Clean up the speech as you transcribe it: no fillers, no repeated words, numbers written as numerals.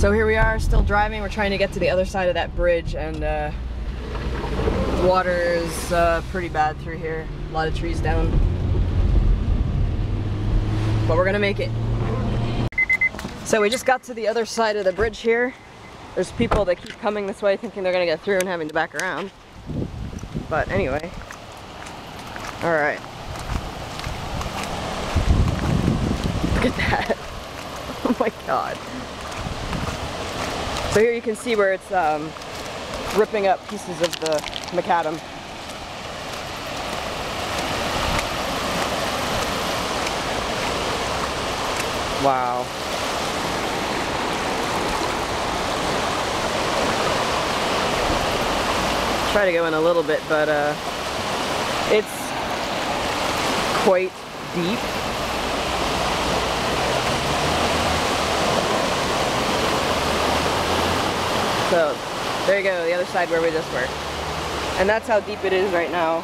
So here we are, still driving. We're trying to get to the other side of that bridge, and water is pretty bad through here. A lot of trees down. But we're gonna make it. So we just got to the other side of the bridge here. There's people that keep coming this way thinking they're gonna get through and having to back around. But anyway. Alright. Look at that. Oh my god. So here you can see where it's ripping up pieces of the macadam. Wow. Try to go in a little bit, but it's quite deep. So there you go, the other side where we just were. And that's how deep it is right now.